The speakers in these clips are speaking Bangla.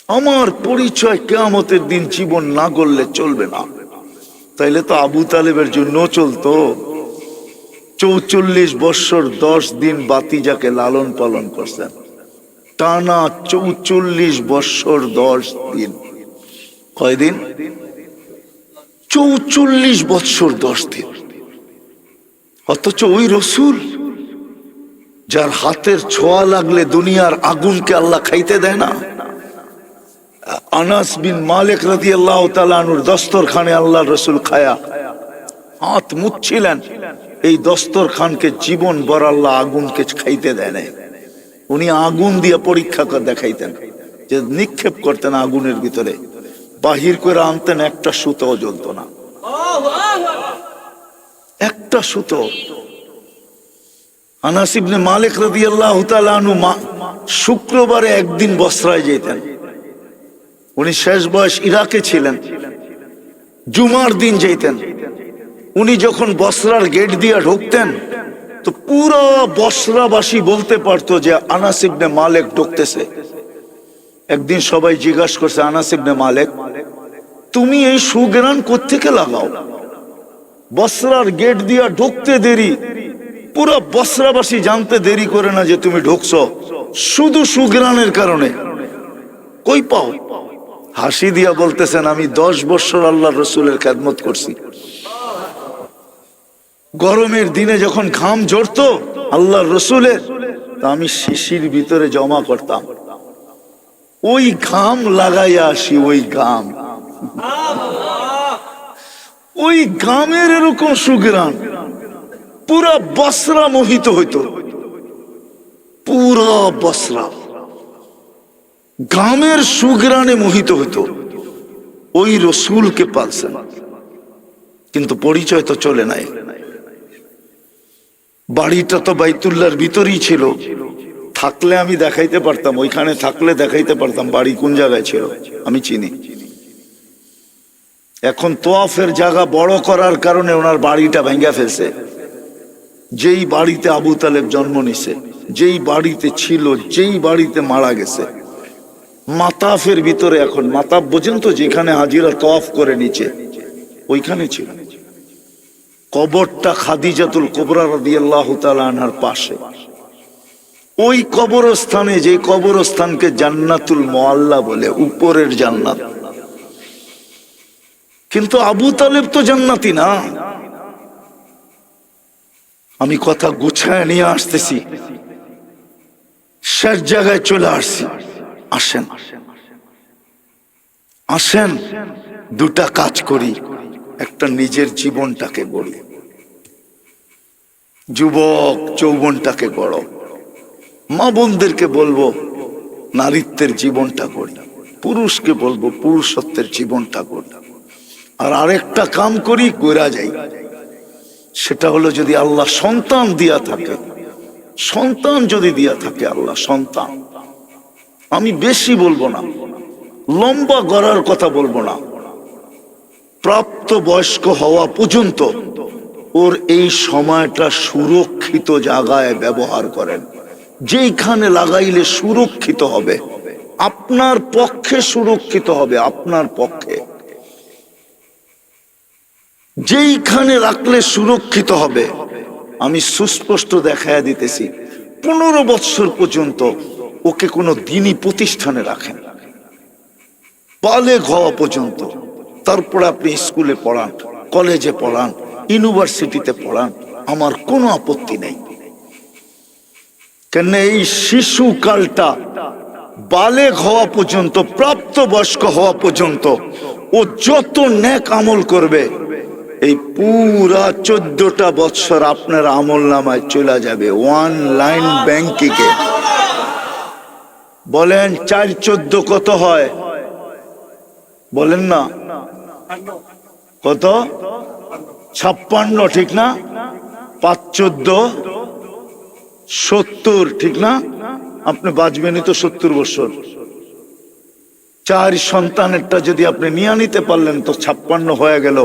আমার পরিচয় কিয়ামতের দিন জীবন না করলে চলবে না। তাইলে তো আবু তালেবের জন্য চলতো। ৪৪ বৎসর ১০ দিন বাতিজাকে লালন পালন করছেন, টানা ৪৪ বৎসর ১০ দিন। কয়দিন? ৪৪ বৎসর ১০ দিন। অথচ ওই রসুল যার হাতের ছোঁয়া লাগলে দুনিয়ার আগুনকে আল্লাহ খাইতে দেয় না। আনাস বিন মালিক রাদিয়াল্লাহু তাআলা আনহুর দস্তরখানে আল্লাহ রসুল খায়া হাত মুছছিলেন, এই দস্তরখানকে জীবন ভর আল্লাহ আগুনকে খাইতে দেয় না। উনি আগুন দিয়ে পরীক্ষা করে দেখাইতেন, যে নিক্ষেপ করতেন আগুনের ভিতরে, বাহির করে আনতেন, একটা সুতো জ্বলতো না, একটা সুতো। আনাস ইবনে মালিক রাদিয়াল্লাহু তাআলা আনহু শুক্রবারে একদিন বসরায় যেতেন। উনি শেষ বয়স ইরাকে ছিলেন, জুমার দিন যেতেন। উনি যখন বসরার গেট দিয়ে ঢুকতেন তো পুরো বসরাবাসী বলতে পারতো যে আনাস ইবনে মালিক ঢুকতেছে। একদিন সবাই জিজ্ঞাসা করছে, আনাস ইবনে মালিক, তুমি এই সুঘ্রাণ কোত্থেকে লাগাও? বসরার গেট দিয়ে ঢুকতে দেরি, পুরো বসরাবাসী জানতে দেরি করে না যে তুমি ঢুকছো, শুধু সুঘ্রাণের কারণে। কই পাও? হাসি দিয়া বলতেছেন, আমি 10 বছর আল্লাহর রসুলের খেদমত করছি। গরমের দিনে যখন ঘাম ঝরতো আল্লাহর রসুলের, তা আমি শিশির ভিতরে জমা করতাম, ওই ঘাম লাগাইয়া আসি। ওই ঘাম, ওই ঘামের এরকম সুঘ্রাণ, পুরা বসরা মোহিত হইতো, পুরা বসরা ঘামের সুঘ্রাণে মোহিত হইতো। ওই রসুলকে পালছেন, কিন্তু পরিচয় তো চলে নাই। বাড়িটা তো বাইতুল্লাহর ভিতরেই ছিল, থাকলে আমি দেখাইতে পারতাম, ওইখানে থাকলে দেখাইতে পারতাম বাড়ি কোন জায়গায় ছিল, আমি চিনি। এখন তোয়াফের জায়গা বড় করার কারণে ওনার বাড়িটা ভেঙে ফেলছে। যেই বাড়িতে আবু তালেব জন্ম নিছে, যেই বাড়িতে ছিল, যেই বাড়িতে মারা গেছে, মাতাফের ভিতরে, এখন মাতাফ বোঝেন তো, যেখানে হাজিরা তোয়াফ করে নিচে, ওইখানে ছিল কবরটা। খাদিজাতুল কুবরা রাদিয়াল্লাহু তাআলা আনহার পাশে ওই কবরস্থানে, যে কবরস্থানকে জান্নাতুল মুআল্লা বলে, উপরের জান্নাত। কিন্তু আবু তালেব তো জান্নাতি না। আমি কথা গুছায় নিয়ে আসতেছি, শেষ জায়গায় চলে আসছি। আসেন আসেন, দুটা কাজ করি, একটা নিজের জীবনটাকে গড়ি, যুবক যৌবনটাকে গড়ো। মা বোনদেরকে বলবো নারীত্বের জীবনটা গড়ি, পুরুষকে বলবো পুরুষত্বের জীবনটা গড়ি। আর আরেকটা কাম করি, কইরা যাই, সেটা হলো যদি আল্লাহ সন্তান দিয়া থাকে, সন্তান যদি দিয়া থাকে আল্লাহ সন্তান, আমি বেশি বলবো না, লম্বা গড়ার কথা বলবো না, প্রাপ্ত বয়স্ক হওয়া পর্যন্ত ওর এই সময়টা সুরক্ষিত জায়গায় ব্যবহার করেন। যেইখানে লাগাইলে সুরক্ষিত হবে, আপনার পক্ষে সুরক্ষিত হবে, আপনার পক্ষে যেইখানে রাখলে সুরক্ষিত হবে। আমি সুস্পষ্ট দেখাইয়া দিতেছি, 15 বৎসর পর্যন্ত ওকে কোনো দিনই প্রতিষ্ঠানে রাখেন, বালেগ হওয়া পর্যন্ত। তারপরে আপনি স্কুলে পড়ান, কলেজে পড়ান, ইউনিভার্সিটিতে পড়ান, আমার কোনো আপত্তি নেই। কেন এই শিশুকালটা বালেগ হওয়া পর্যন্ত, প্রাপ্ত বয়স্ক হওয়া পর্যন্ত ও যত নেক আমল করবে, এই পুরা 14টা বৎসর আপনার আমল নামায় চলে যাবে অনলাইন ব্যাংকিংয়ে। বলেন 4 14 কত হয়? বলেন না কত? 56, ঠিক না? 5 14 70, ঠিক না? আপনি বাঁচবেনই তো 70 বছর। 4 সন্তানেরটা যদি আপনি নিয়ে নিতে পারলেন তো 56 হয়ে গেল।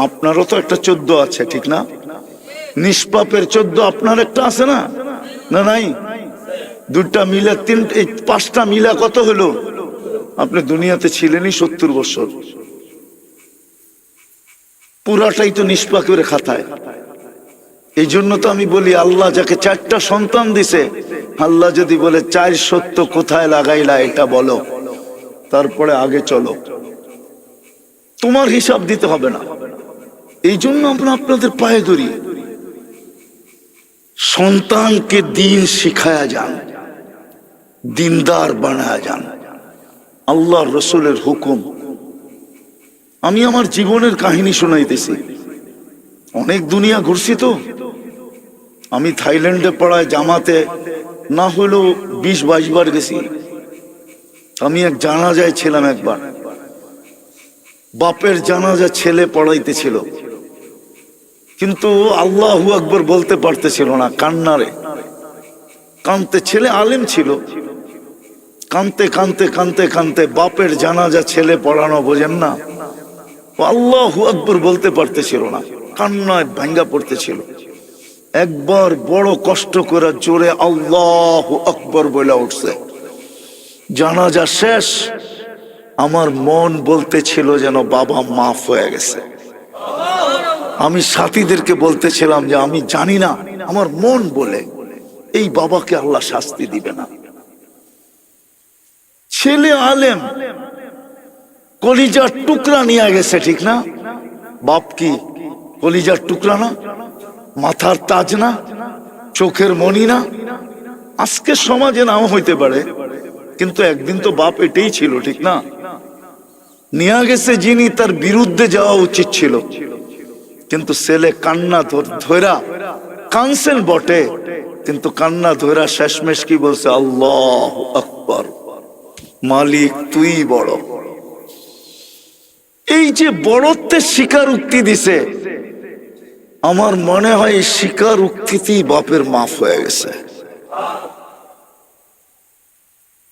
আপনারও তো একটা 14 আছে, ঠিক না? নিষ্পাপের 14 আপনার একটা আছে না? না নাই? 2টা মিলে 5টা মিলে কত হলো? আপনি দুনিয়াতে ছিলেনই 70 বছর, পুরাটাই তো নিষ্পাক করে খাতায়। এই জন্য তো আমি বলি, আল্লাহ যাকে 4টা সন্তান দিছে, আল্লাহ যদি বলে 4 সত্য কোথায় লাগাইলা এটা বলো, তারপরে আগে চলো, তোমার হিসাব দিতে হবে না। এই জন্য আমরা আপনাদের পায়ে ধরি, সন্তানকে দিন শিখায়া যান, দিনদার বানায়া যান, আল্লাহর রসুলের হুকুম। আমি আমার জীবনের কাহিনী শোনাইতেছি, অনেক দুনিয়া ঘুরছি তো। আমি থাইল্যান্ডে পড়ায় জামাতে না হলেও 20-22 বার গেছি। আমি এক জানাজায় ছিলাম একবার, বাপের জানাজা ছেলে পড়াইতেছিল, কিন্তু আল্লাহু আকবার বলতে পারতেছিল না, কান্নারে কানতে, ছেলে আলেম ছিল, কানতে কানতে কানতে কানতে বাপের জানাজা ছেলে পড়ানো, বোঝেন না, আল্লাহু আকবার বলতে পারতেছিল না, কান্নায় ভাঙ্গা পড়তেছিল। একবার বড় কষ্ট করে জোরে আল্লাহু আকবার বলে উঠছে। জানাজা শেষ, আমার মন বলতেছিল যেন বাবা মাফ হয়ে গেছে। আমি সাথীদেরকে বলতেছিলাম যে আমি জানি না, আমার মন বলে এই বাবাকে আল্লাহ শাস্তি দিবে না। ছেলে আলেম, কলিজার টুকরা নিয়ে গেছে, ঠিক না? বাপ কি কলিজার টুকরা না? মাথার তাজ না? চোখের মণি না? আজকে সমাজে নাও হইতে পারে, কিন্তু একদিন তো বাপ এটাই ছিল, ঠিক না? নিয়ে গেছে যিনি, তার বিরুদ্ধে যাওয়া উচিত ছিল, কিন্তু ছেলে কান্না ধরা, কানছেন বটে, কিন্তু কান্না ধরা শেষমেশ কি বলছে? আল্লাহু আকবার, মালিক তুই বড়। এই যে বড়ত্বের স্বীকারোক্তি দিছে, আমার মনে হয় এই স্বীকারোক্তিতেই বাপের মাফ হয়ে গেছে।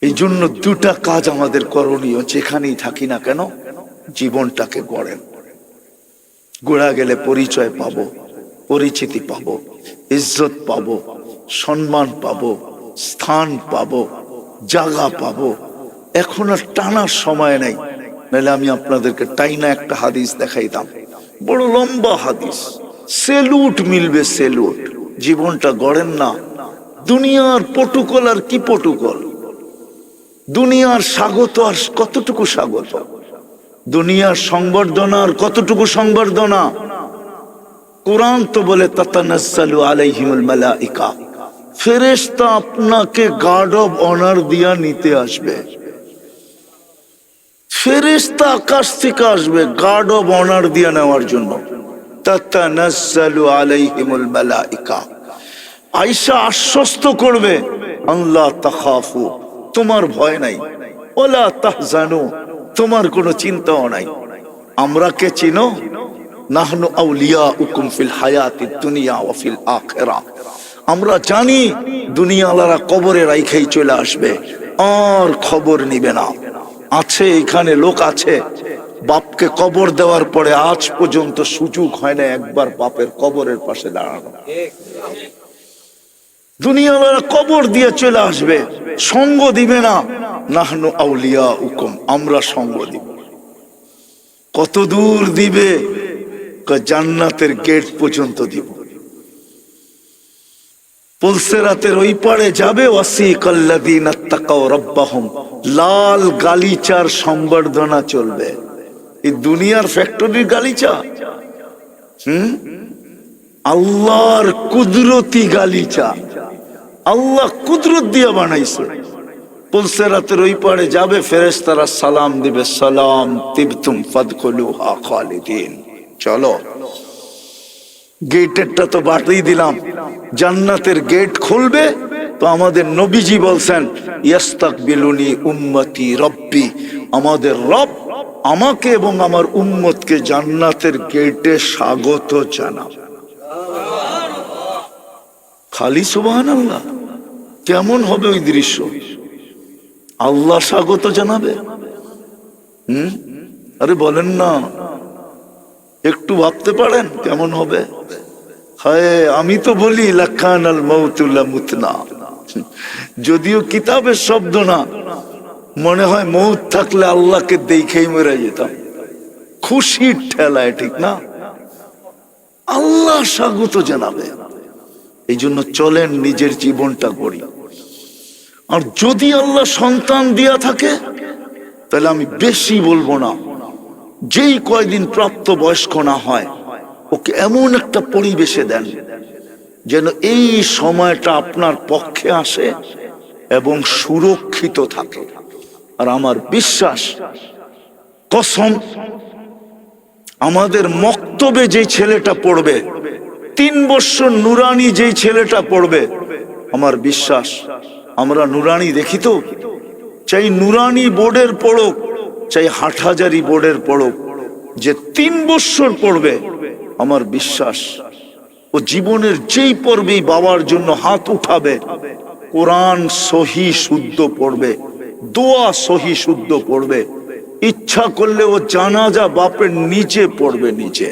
এই জন্য 2টা কাজ আমাদের করণীয়, যেখানেই থাকি না কেন, জীবনটাকে গড়েন। গোড়া গেলে পরিচয় পাবো, পরিচিতি পাবো, ইজ্জত পাবো, সম্মান পাবো, স্থান পাবো, জায়গা পাবো। এখন আর টানার সময় নাই, নাহলে আমি আপনাদেরকে টাইনা একটা হাদিস দেখাইতাম, বড় লম্বা হাদিস, সেলুট মিলবে, সেলুট। জীবনটা গড়েন না। দুনিয়ার প্রটোকল আর কি প্রটোকল, দুনিয়ার স্বাগত আর কতটুকু স্বাগত, দুনিয়ার সংবর্ধনা আর কতটুকু সংবর্ধনা। কোরআন তো বলে তাতানাজ্জালু আলাইহিমুল মালাইকা, ফেরেশতা আপনাকে গার্ড অফ অনার দিয়া নিতে আসবে। ফেরেশতা আকাশ থেকে আসবে গার্ড অফ অনার দিয়া নেওয়ার জন্য। তাতানাজ্জালু আলাইহিমুল মালাইকা, আয়েশা আশ্বস্ত করবে, আল্লাহ তাখাফু, তোমার ভয় নাই, ওয়ালা তাহজানু, তোমার কোনো চিন্তাও নাই। আমরা কে চিনো? নাহনু আউলিয়াউকুম ফিল হায়াতিদ দুনিয়া ওয়া ফিল আখিরাহ। আমরা জানি দুনিয়াওয়ালারা কবরে রাইখাই চলে আসবে, আর খবর নিবে না। আছে এখানে লোক আছে, বাপকে কবর দেওয়ার পরে আজ পর্যন্ত সুযোগ হয় না একবার বাপের কবরের পাশে দাঁড়ানো। দুনিয়াওয়ালারা কবর দিয়ে চলে আসবে, সঙ্গ দিবে না। নাহনু আউলিয়াউকুম, আমরা সঙ্গ দিব। কত দূর দিবে? জান্নাতের গেট পর্যন্ত দিব। পুলসিরাতের ওই পারে যাবে, ওয়াসিকাল্লাযীনা তাকাউ রাব্বাহুম, লাল গালিচার সম্বর্ধনা চলবে। এই দুনিয়ার ফ্যাক্টরির গালিচা, আল্লাহর কুদরতি গালিচা, আল্লাহ কুদরত দিয়ে বানাইছে। পুলসিরাতের ওই পারে যাবে, ফেরেশতারা সালাম দিবে, সালাম তিবতুম ফাদখুলুহা খালিদিন। চলো, গেটেরটা তো বাড়িয়ে দিলাম, জান্নাতের গেট খুলবে। তো আমাদের নবীজি বলছেন, ইয়াস্তাকবিলুনি উম্মতি রব্বি, আমাদের রব আমাকে এবং আমার উম্মতকে জান্নাতের গেটে স্বাগত জানাবে। খালি সুবহানাল্লাহ, কেমন হবে ওই দৃশ্য? আল্লাহ স্বাগত জানাবে। আরে বলেন না, একটু ভাবতে পারেন কেমন হবে? হায়, আমি তো বলি লাকানাল মাউতু লামুতনা, যদিও কিতাবের শব্দ না, মনে হয় মৌত থাকলে আল্লাহকে দেখেই মরে যেতাম, খুশির ঠেলায়, ঠিক না? আল্লাহ স্বাগত জানাবে। এই জন্য চলেন নিজের জীবনটা গড়ি। আর যদি আল্লাহ সন্তান দিয়া থাকে তাহলে আমি বেশি বলবো না, যেই কয়দিন প্রাপ্ত বয়স্ক না হয় ওকে এমন একটা পরিবেশে দেন যেন এই সময়টা আপনার পক্ষে আসে এবং সুরক্ষিত থাকে। আর আমার বিশ্বাস, কসম, আমাদের মক্তবে যে ছেলেটা পড়বে, 3 বছর নুরানি যেই ছেলেটা পড়বে, আমার বিশ্বাস, আমরা নুরানি দেখি তো, চাই নুরানি বোর্ডের পড়ুক, চাই হাটহাজারি বোর্ডের পড়ুক, যে 3 বছর পড়বে, আমার বিশ্বাস ও জীবনের যেই পর্বেই বাবার জন্য হাত উঠাবে, কোরআন সহি শুদ্ধ পড়বে, দোয়া সহি শুদ্ধ পড়বে, ইচ্ছা করলে ও জানাজা বাপের নিচে পড়বে, নিচে।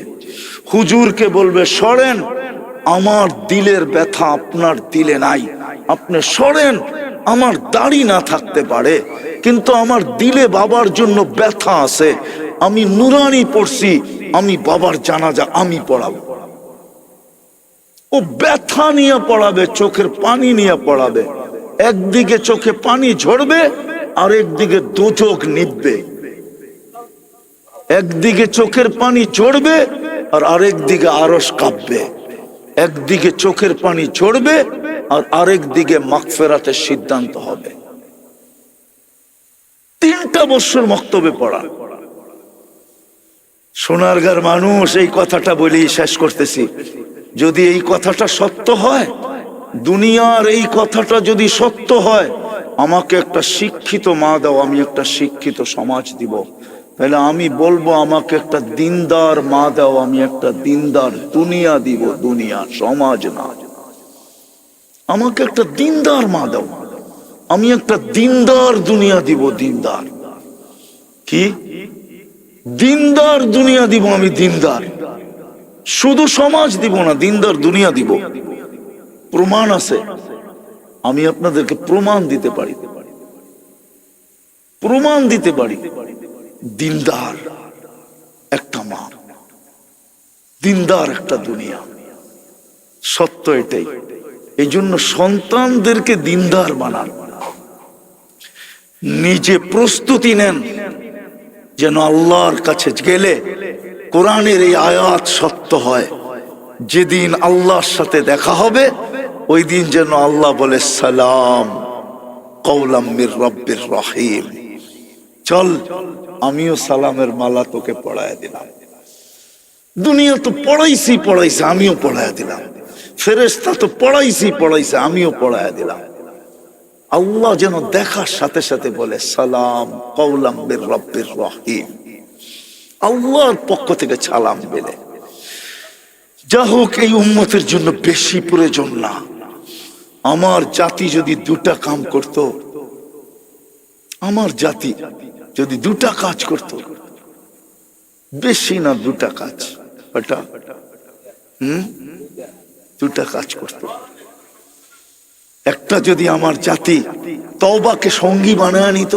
হুজুরকে বলবে সরেন, আমার দিলের ব্যথা আপনার দিলে নাই, আপনি সরেন, আমার দাড়ি না থাকতে পারে কিন্তু আমার দিলে বাবার জন্য ব্যথা আছে, আমি নুরানি পড়ছি, আমি বাবার জানাজা আমি পড়াবো। ও ব্যথা নিয়ে পড়াবে, চোখের পানি নিয়ে পড়াবে, একদিকে চোখে পানি ঝরবে আর একদিকে দোজখ নিববে, একদিকে চোখের পানি ঝরবে আর আরেক দিকে আরশ কাঁপবে, একদিকে চোখের পানি ঝরবে আর আরেক দিকে মাগফিরাতের সিদ্ধান্ত হবে। 3টা বছর মক্তবে পড়া। সোনারগাঁর মানুষ, এই কথাটা বলেই শেষ করতেছি, যদি এই কথাটা সত্য হয়, দুনিয়ার এই কথাটা যদি সত্য হয়, আমাকে একটা শিক্ষিত মা দাও, আমি একটা শিক্ষিত সমাজ দিব, তাহলে আমি বলবো আমাকে একটা দিনদার মা দাও, আমি একটা দিনদার দুনিয়া দিব, দুনিয়া সমাজ না। আমাকে একটা দিনদার মা দাও, আমি একটা দিনদার দুনিয়া দিব, দিনদার কি দিনদার দুনিয়া দিব, আমি দিনদার, শুধু সমাজ দিব না, দিনদার দুনিয়া দিব। প্রমাণ আছে, আমি আপনাদেরকে প্রমাণ দিতে পারি, প্রমাণ দিতে পারি। দিনদার একটা মা, দিনদার একটা দুনিয়া, সত্য এটাই। এই জন্য সন্তানদেরকে দিনদার বানান, নিজে প্রস্তুতি নেন যেন আল্লাহর কাছে গেলে কোরআনের এই আয়াত সত্য হয়, যেদিন আল্লাহর সাথে দেখা হবে ওই দিন যেন আল্লাহ বলে সালাম কওলাম মির রব্বির রহিম। চল, আমিও সালামের মালা তোকে পড়ায় দিলাম। দুনিয়া তো পড়াইছি, আমিও পড়ায় দিলাম। ফেরেশতা তো পড়াইছে, আমিও পড়ায় দিলাম। আল্লাহ যেন দেখার সাথে সাথে বলে সালাম কওলাম মির রব্বির রহিম, আল্লাহর পক্ষ থেকে সালাম পেলে। যা হোক, এই উম্মতের জন্য বেশি প্রয়োজন না। আমার জাতি যদি 2টা কাম করত, আমার জাতি যদি 2টা কাজ করত, বেশি না 2টা কাজ, ওটা 2টা কাজ করত। একটা, যদি আমার জাতি তওবাকে সঙ্গী বানায় নিত,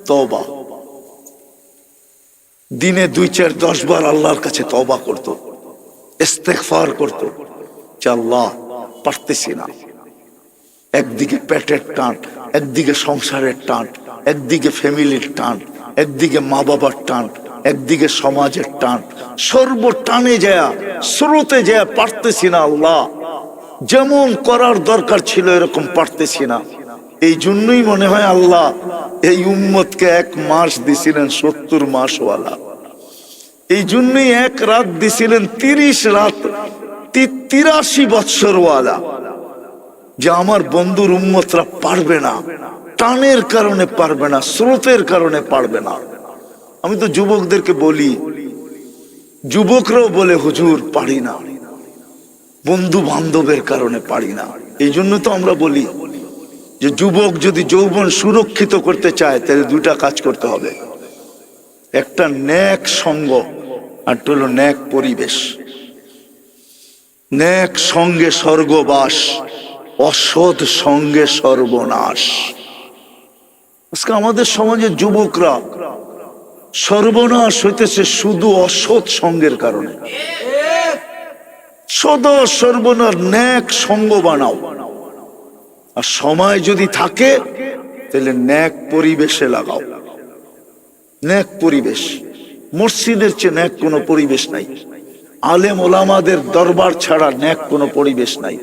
তওবা দিনে 2, 4, 10 বার আল্লাহর কাছে তওবা করত, ইস্তেগফার করত, যে আল্লাহ পারতেছি না, একদিকে পেটের টান, একদিকে সংসারের টান, একদিকে ফ্যামিলির টান, একদিকে মা বাবার টান, একদিকে সমাজের টান, সর্বটানে যায়, স্রোতে যায়, পারতেছি না আল্লাহ, যেমন করার দরকার ছিল এরকম পারতেছি না। এই জন্যই মনে হয় আল্লাহ এই উম্মতকে 1 মাস দিছিলেন 70 মাসওয়ালা, এই জন্যই 1 রাত দিছিলেন 30 রাত 83 বৎসরওয়ালা, যে আমার বন্ধুর উম্মতরা পারবে না, টানের কারণে পারবে না, স্রোতের কারণে পারবে না। আমি তো যুবকদেরকে বলি, যুবকরাও বলে হুজুর পারি না, বন্ধু বান্ধবের কারণে পারি না। এই জন্য তো আমরা বলি যে যুবক যদি যৌবন সুরক্ষিত করতে চায় তাহলে 2টা কাজ করতে হবে, একটা নেক সঙ্গ আর হলো নেক পরিবেশ। নেক সঙ্গে স্বর্গবাস, অসৎ সঙ্গে সর্বনাশ। আজকে আমাদের সমাজের যুবকরা সর্বনাশ হইতেছে শুধু অসৎ সঙ্গের কারণে। সদা সর্বনাশ, ন্যাক সঙ্গ বানাও। আর সময় যদি থাকে তাহলে ন্যাক পরিবেশে লাগাও। ন্যাক পরিবেশ, মসজিদের চেয়ে ন্যাক কোনো পরিবেশ নাই। আলেম ওলামাদের দরবার ছাড়া ন্যাক কোনো পরিবেশ নাই।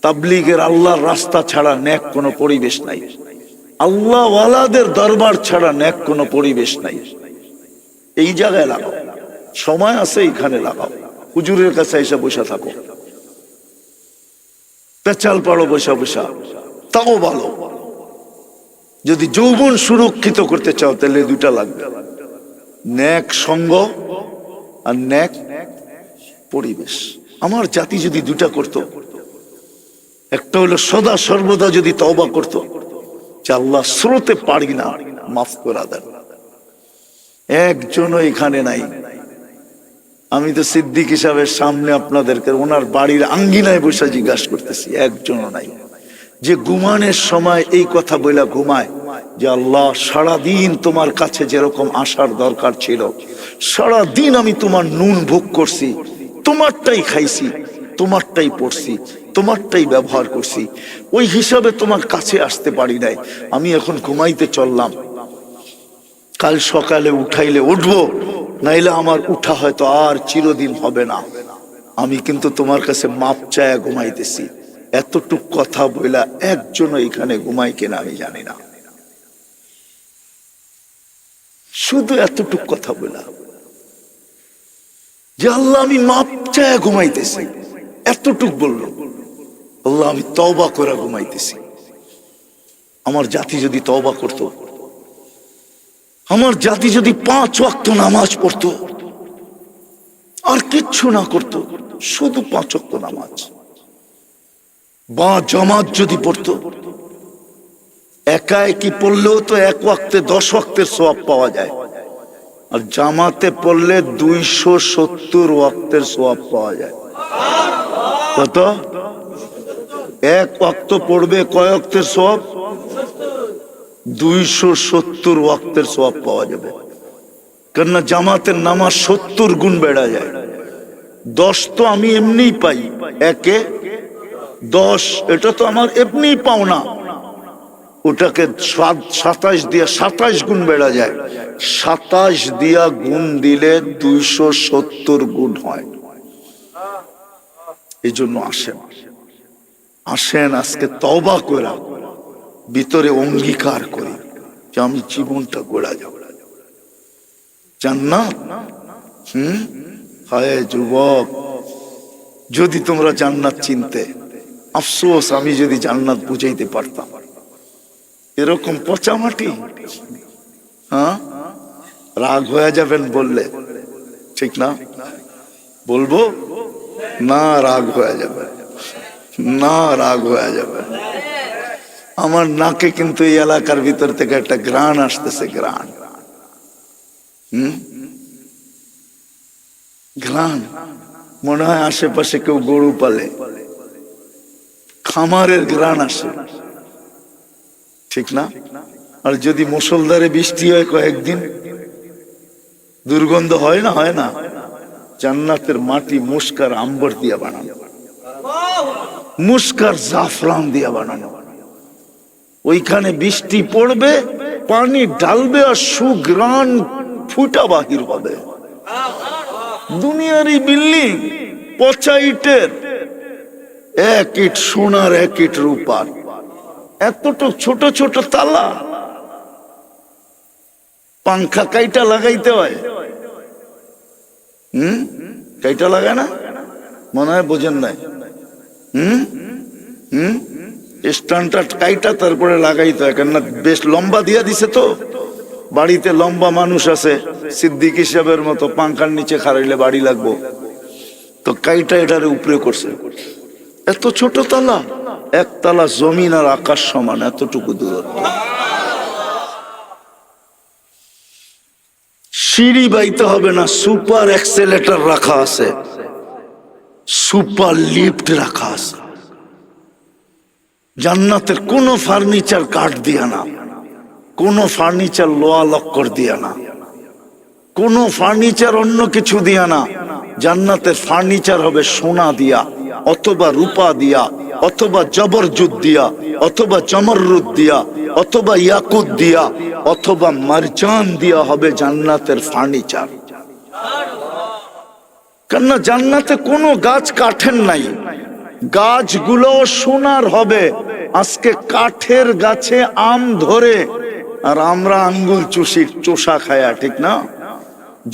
তাবলীগের আল্লাহর রাস্তা ছাড়া ন্যাক কোনো পরিবেশ নাই। আল্লাহ ওয়ালাদের দরবার ছাড়া ন্যাক কোনো পরিবেশ নাই। এই জায়গায় লাগাও, সময় আছে এখানে লাগাও। হুজুরের কাছে এসে বসে থাকো, পেঁচাল পাড়ো বসা বসা, তাও ভালো। যদি যৌবন সুরক্ষিত করতে চাও তাহলে দুটা লাগবে, ন্যাক সঙ্গ আর ন্যাক পরিবেশ। আমার জাতি যদি দুটা করত, একটা হলো সদা সর্বদা যদি তওবা করত যে আল্লাহ স্রোতে পারি না, মাফ করে দেন। একজনও এখানে নাই। আমি তো সিদ্দিক হিসাবের সামনে আপনাদেরকে ওনার বাড়ির আঙ্গিনায় বসে জিজ্ঞাসা করতেছি, একজনও নাই যে ঘুমানোর সময় এই কথা বলে ঘুমায় যে আল্লাহ সারাদিন তোমার কাছে যেরকম আসার দরকার ছিল, সারাদিন আমি তোমার নুন ভোগ করছি, তোমারটাই খাইছি, তোমারটাই পড়ছি, তোমারটাই ব্যবহার করছি, ওই হিসাবে তোমার কাছে আসতে পারি নাই। আমি এখন ঘুমাইতে চললাম, কাল সকালে উঠাইলে উঠবো, নাইলে আমার উঠা হয়তো আর চিরদিন হবে না। আমি কিন্তু তোমার কাছে মাপ চায়া ঘুমাইতেছি। এতটুক কথা বইলা একজনও এখানে ঘুমাই কিনা আমি জানি না। শুধু এতটুক কথা বইলা যে আল্লাহ আমি মাপ চায়া ঘুমাইতেছি, এতটুক বললো। আল্লাহ আমি তওবা করে ঘুমাইতেছি। আমার জাতি যদি তওবা করত, আমার জাতি যদি 5 ওয়াক্ত নামাজ পড়তো, আর কিচ্ছু না করত, শুধু 5 ওয়াক্ত নামাজ বা জামাত যদি পড়তো, একা একই পড়লেও তো 1 ওয়াক্তে 10 ওয়াক্তের সওয়াব পাওয়া যায়, আর জামাতে পড়লে 270 ওয়াক্তের সওয়াব পাওয়া যায়। কত? 1 ওয়াক্ত পড়বে কয় ওয়াক্তের সওয়াব? 270 ওয়াক্তের সওয়াব পাওয়া যাবে। কেননা জামাতের নামাজ 70 গুণ বেড়া যায়। 10 তো আমি এমনিই পাই, 1 এ 10, এটা তো আমার এমনিই পাও না। ওটাকে 27 দিয়া 27 গুণ বেড়া যায়। 27 দিয়া গুণ দিলে 270 গুণ হয়। এই জন্য আসেন আজকে তওবা করে ভিতরে অঙ্গীকার করি যে আমি জীবনটা গড়া যাব জান্নাত। হায় যুবক, যদি তোমরা জান্নাত চিনতে, আফসোস আমি যদি জান্নাত বুঝাইতে পারতাম। এরকম পচা মাটি, হ্যাঁ, রাগ হয়ে যাবেন বললে, ঠিক না? বলবো না, রাগ হয়ে যাবে না, রাগ হয়ে যাবে। আমার নাকে কিন্তু এই এলাকার ভিতর থেকে একটা ঘ্রাণ আসতেছে, ঘ্রাণ। ঘ্রাণ মনে হয় আশেপাশে কেউ গরু পালে, খামারের ঘ্রাণ আসে, ঠিক না? আর যদি মুষলধারে বৃষ্টি হয় কয়েকদিন, দুর্গন্ধ হয় না? হয় না? জান্নাতের মাটি মুস্কার আম্বর দিয়া বানানো, মুস্কার জাফরান দিয়া বানানো। ওইখানে বৃষ্টি পড়বে, পানি ঢালবে, আর সুঘ্রাণ ফুটা বাহির হবে। দুনিয়ার এই বিল্ডিং পচা ইটের, 1 ইট সোনার 1 ইট রূপার, এতটুক ছোট ছোট তালা, পাংখা কাইটা লাগাইতে হয়। কাইটা লাগায় না? মনে হয় বোঝেন নাই। স্ট্যান্ডার্ড কাইটা তারপরে লাগাইতে হয়, কেননা বেশ লম্বা দিয়া দিছে তো। বাড়িতে লম্বা মানুষ আছে, সিদ্দিক হিসাবের মতো, পাংখার নিচে খারাইলে বাড়ি লাগবো, তো কাইটা এটার উপরে করছে। এত ছোট তালা, 1 তালা জমিন আর আকাশ সমান, এতটুকু দূরত্ব। সিঁড়ি বাইতে হবে না, সুপার এক্সেলেটর রাখা আছে, সুপার লিফট রাখা আছে। জান্নাতের কোন ফার্নিচার কাঠ দিয়া না, কোনো ফার্নিচার লোহা লক্কর দিয়া না, কোনো ফার্নিচার অন্য কিছু দিয়া না। জান্নাতের ফার্নিচার হবে সোনা দিয়া, অথবা রূপা দিয়া, অথবা জবরজুদ দিয়া, অথবা জমররুদ দিয়া, অথবা ইয়াকুত দিয়া, অথবা মারজান দিয়া হবে জান্নাতের ফার্নিচার। কেননা জান্নাতে কোনো গাছ কাঠের নাই, গাছগুলো সোনার হবে। আজকে কাঠের গাছে আম ধরে আর আমরা আঙ্গুর চুষির চোষা খায়া, ঠিক না?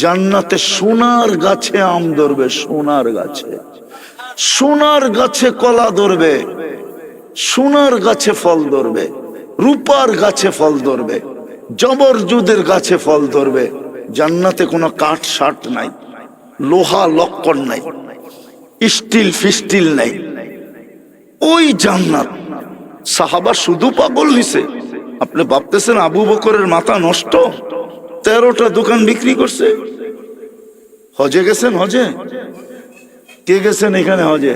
জান্নাতে সোনার গাছে আম ধরবে, সোনার গাছে, সোনার গাছে কলা ধরবে, সোনার গাছে ফল ধরবে, রূপার গাছে ফল ধরবে, জবরজুদের গাছে ফল ধরবে। জান্নাতে কোনো কাঠ সাট নাই, লোহা লক্কর নাই, স্টিল ফিস্টিল নাই। ওই জান্নাত। সাহাবা শুধু পাগল হইছে। আপনি ভাবতেছেন আবু বকরের মাথা নষ্ট? 13টা দোকান বিক্রি করছে। হজে গেছেন? হজে কে গেছেন? এখানে হজে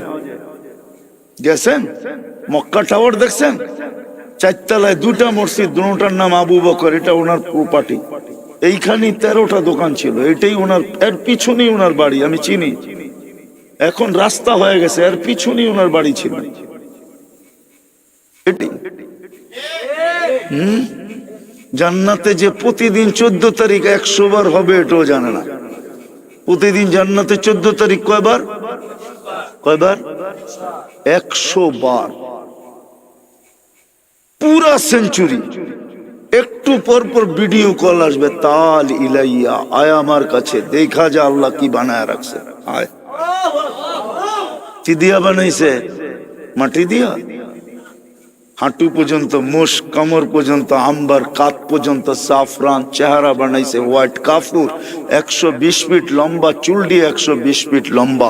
গেছেন? মক্কা টাওয়ার দেখছেন? 4 তলায় 2টা মসজিদ, দুটার নাম আবু বকর, এটা ওনার প্রপার্টি। এইখানে 13টা দোকান ছিল, এটাই ওনার। এর পিছনেই ওনার বাড়ি, আমি চিনি। এখন রাস্তা হয়ে গেছে, এর পিছনেই ওনার বাড়ি ছিল। এটি জান্নাতে যে প্রতিদিন 14 তারিখ 100 বার হবে এটাও জানে না। প্রতিদিন জান্নাতে 14 তারিখ কয়বার? 100 বার, পুরা সেঞ্চুরি। একটু পর পর ভিডিও কল আসবে, তাল ইলাইয়া, আয় আমার কাছে, দেখা যা আল্লাহ কি বানায় রাখছে। আয়, কি দিয়া বানাইছে? মাটি দিয়া। হাঁটু পর্যন্ত মোষ, কামর পর্যন্ত আম্বার, কাত পর্যন্ত সাফরান, চেহারা বানাইছে হোয়াইট কাফুর। 120 ফিট লম্বা, চুল দিয়ে 120 ফিট লম্বা।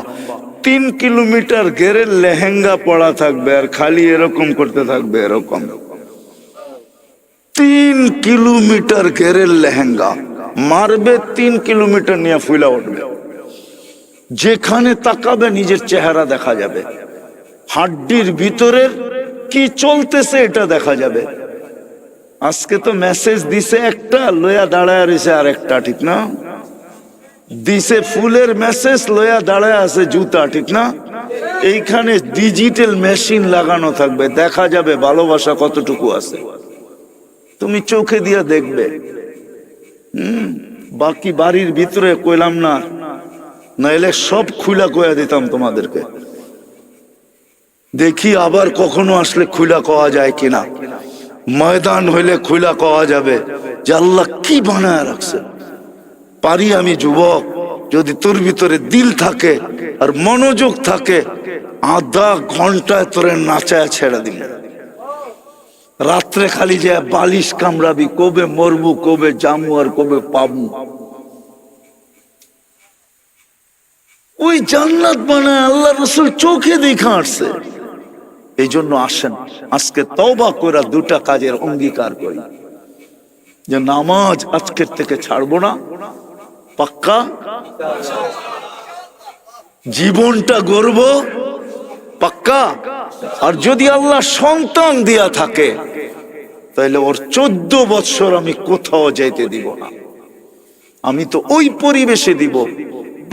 3 কিলোমিটার ঘেরের লেহেঙ্গা পড়া থাকবে, আর খালি এরকম করতে থাকবে, এরকম। 3 কিলোমিটার ঘেরের লেহেঙ্গা মারবে, 3 কিলোমিটার নিয়ে ফুলা উঠবে। যেখানে তাকাবে নিজের চেহারা দেখা যাবে, হাড্ডির ভিতরের কি চলতেছে এটা দেখা যাবে। আজকে তো মেসেজ দিছে একটা, লয়া দাঁড়ায় রয়েছে আর একটা, ঠিক না? দিছে ফুলের মেসেজ, লয়া দাঁড়ায় আছে জুতা, ঠিক না? এইখানে ডিজিটাল মেশিন লাগানো থাকবে, দেখা যাবে ভালোবাসা কতটুকু আছে, তুমি চোখে দিয়া দেখবে। বাকি বাড়ির ভিতরে কইলাম না, নাইলে সব খুলা কয়া দিতাম তোমাদেরকে। দেখি আবার কখনো আসলে খুলা কওয়া যায় কিনা। ময়দান হইলে খুলা কওয়া যাবে যে আল্লাহ কি বানায় রাখছে। পারি আমি যুবক, যদি তোর ভিতরে দিল থাকে আর মনোযোগ থাকে, আধা ঘন্টায় তোরে নাচায় ছেড়ে দিল। রাত্রে খালি যে বালিশ কামড়াবি, কবে মরবু, কবে জামু, আর কবে পাবো। ওই জান্নাত বানায় আল্লাহ রসুল চোখে দেখা আসছে। এই জন্য আসেন আজকে তওবা করে 2টা কাজের অঙ্গীকার করি, যে নামাজ আজকের থেকে ছাড়বো না, পাক্কা। জীবনটা গড়ব, পাক্কা। আর যদি আল্লাহ সন্তান দিয়া থাকে, তাহলে ওর 14 বৎসর আমি কোথাও যাইতে দিব না। আমি তো ওই পরিবেশে দিব,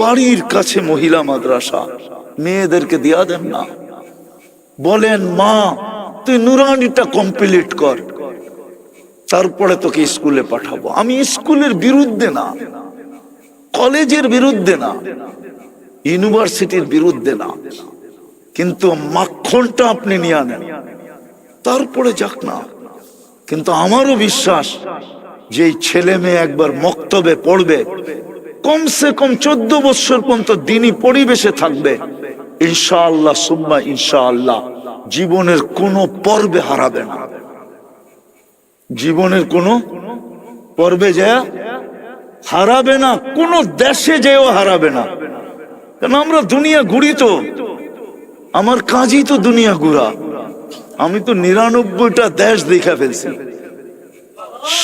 বাড়ির কাছে মহিলা মাদ্রাসা, মেয়েদেরকে দিয়া দেন না। বলেন মা তুই নুরানিটা কমপ্লিট কর, তারপরে তোকে স্কুলে পাঠাবো। আমি স্কুলের বিরুদ্ধে না, কলেজের বিরুদ্ধে না, ইউনিভার্সিটির বিরুদ্ধে না, কিন্তু মাখনটা আপনি নিয়ে আনেন, তারপরে যাক না। কিন্তু আমারও বিশ্বাস যে ছেলে মেয়ে একবার মক্তবে পড়বে, কমসে কম 14 বছর পর্যন্ত দিনী পরিবেশে থাকবে, ইনশাআল্লাহ সুম্মা ইনশাআল্লাহ জীবনের কোনো পর্বে হারাবে না। জীবনের কোনো পর্বে যায় হারাবে না, কোন দেশে যেও হারাবে না। কারণ আমরা দুনিয়া ঘুরি, তো আমার কাজই তো দুনিয়া ঘুরা। আমি তো 99টা দেশ দেখা ফেলছি,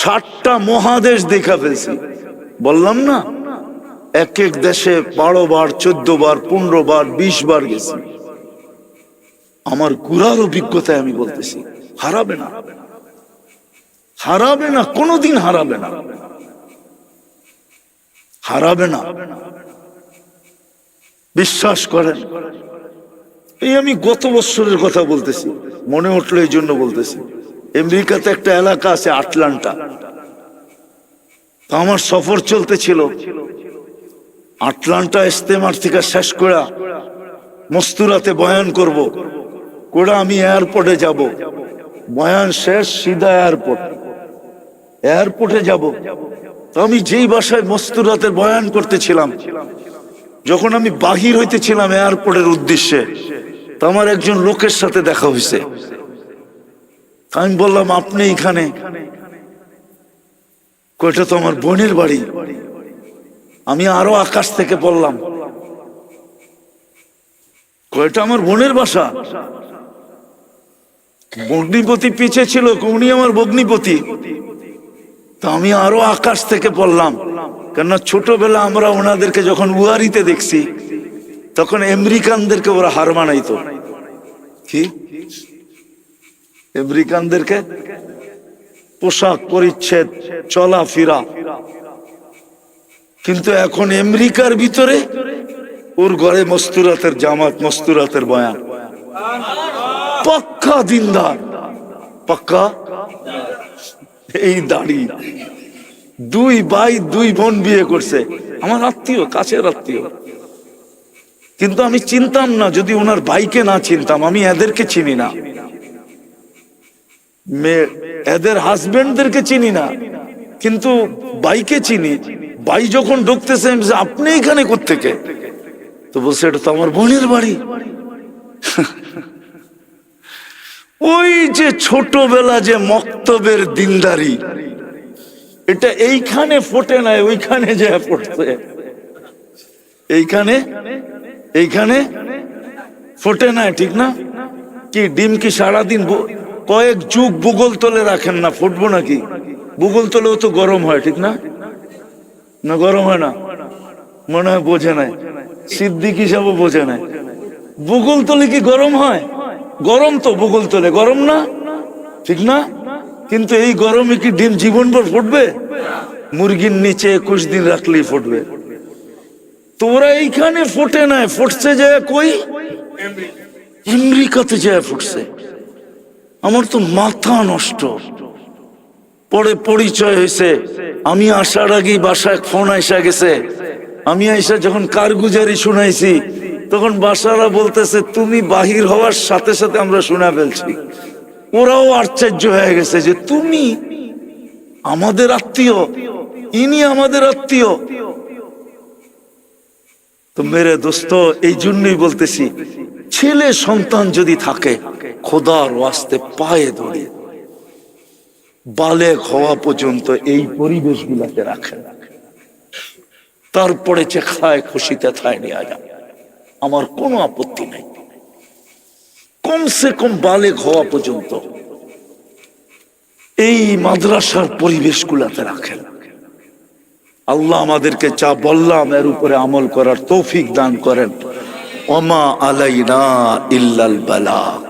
60টা মহাদেশ দেখা ফেলছি। বললাম না, এক এক দেশে 12 বার, 14 বার, 15 বার, 20 বার গেছি। আমার ঘুরার অভিজ্ঞতায় আমি বলতেছি, হারাবে না, হারাবে না, কোনোদিন হারাবে না, হারাবে না, বিশ্বাস করেন। এই আমি গত বছরের কথা বলতেছি, মনে উঠলো এই জন্য বলতেছি। আমেরিকাতে একটা এলাকা আছে আটলান্টা, আমার সফর চলতেছিল। আটলান্টা ইস্তেমার থেকে শেষ করে মস্তুরাতে বয়ান করব, করে আমি এয়ারপোর্টে যাব। বয়ান শেষ, সিধা এয়ারপোর্টে যাব। তো আমি যেই বাসায় মস্তুরাতে বয়ান করতেছিলাম, যখন আমি বাহির হইতেছিলাম এয়ারপোর্টের উদ্দেশ্যে, তো আমার একজন লোকের সাথে দেখা হয়েছে। আমি বললাম, আপনি এখানে? কয়টা তো আমার বোনের বাড়ি। আমি আরো আকাশ থেকে বললাম, কয়টা আমার বোনের বাসা। ভগ্নিপতি পিছে ছিল, উনি আমার ভগ্নিপতি। তো আমি আরো আকাশ থেকে বললাম, কেননা ছোটবেলা আমরা ওনাদেরকে যখন উয়ারিতে দেখছি, তখন আমেরিকানদেরকে ওরা হার মানাইতো। কি আমেরিকানদেরকে পোশাক পরিচ্ছেদ, চলাফেরা। কিন্তু এখন আমেরিকার ভিতরে ওর ঘরে মস্তুরাতের জামাত, মস্তুরাতের বয়ান, পাক্কা দিনদার, পাক্কা। এই দাড়ি, দুই ভাই দুই বোন বিয়ে করছে, আমার আত্মীয়, কাছের আত্মীয়। কিন্তু আমি চিনতাম না, যদি ওনার ভাইকে না চিনতাম। আমি এদেরকে চিনি না, এদের হাজবেন্ডদেরকে চিনি না, কিন্তু ভাইকে চিনি। ভাই যখন ঢুকতেছে, আপনি এখানে কোত্থেকে? তো বলছে, এটা তো আমার বোনের বাড়ি। ওই যে ছোটবেলা যে মক্তবের দিনদারি, এটা এইখানে ফোটে নাই, ওইখানে যে ফুটছে। এইখানে ফোটে নাই, ঠিক না? কি ডিম কি সারাদিন কয়েক যুগ ভূগোল তলে রাখেন না, ফুটবো নাকি? ভূগোল তলেও তো গরম হয়, ঠিক না? না গরম হয় না? মনে হয় বোঝে নাই, সিদ্দিক হিসাবে বোঝে নাই। ভূগোল তলে কি গরম হয়? গরম তো, ভূগোল তলে গরম না, ঠিক না? কিন্তু এই গরমে কি ডিম জীবনভর ফুটবে? মুরগির নিচে 21 দিন রাখলেই ফুটবে। তোরা এইখানে ফোটে নাই, ফুটছে যে কই? আমেরিকাতে যায় ফুটছে। আমার তো মাথা নষ্ট। পরে পরিচয় হয়েছে, আমি আসার আগেই বাসায় ফোন আইসা গেছে। আমি আইসা যখন কারগুজারি শুনাইছি, তখন বাসারা বলতেছে, তুমি বাহির হওয়ার সাথে সাথে আমরা শুনে ফেলছি। ওরাও আশ্চর্য হয়ে গেছে যে তুমি আমাদের আত্মীয়, ইনি আমাদের আত্মীয়। তো মেরে দোস্ত, এই জন্যই বলতেছি, ছেলে সন্তান যদি থাকে, খোদার ওয়াস্তে পায়ে ধরে বালেগ হওয়া পর্যন্ত এই পরিবেশগুলোতে রাখেন। তারপরে যে খায় খুশিতে খায় নিয়ে যান, আমার কোনো আপত্তি নাই। কমসে কম বালেগ হওয়া পর্যন্ত এই মাদ্রাসার পরিবেশগুলোতে রাখেন। আল্লাহ আমাদেরকে যা বললাম এর উপরে আমল করার তৌফিক দান করেন। ওমা আলাইনা ইল্লাল বালাগ।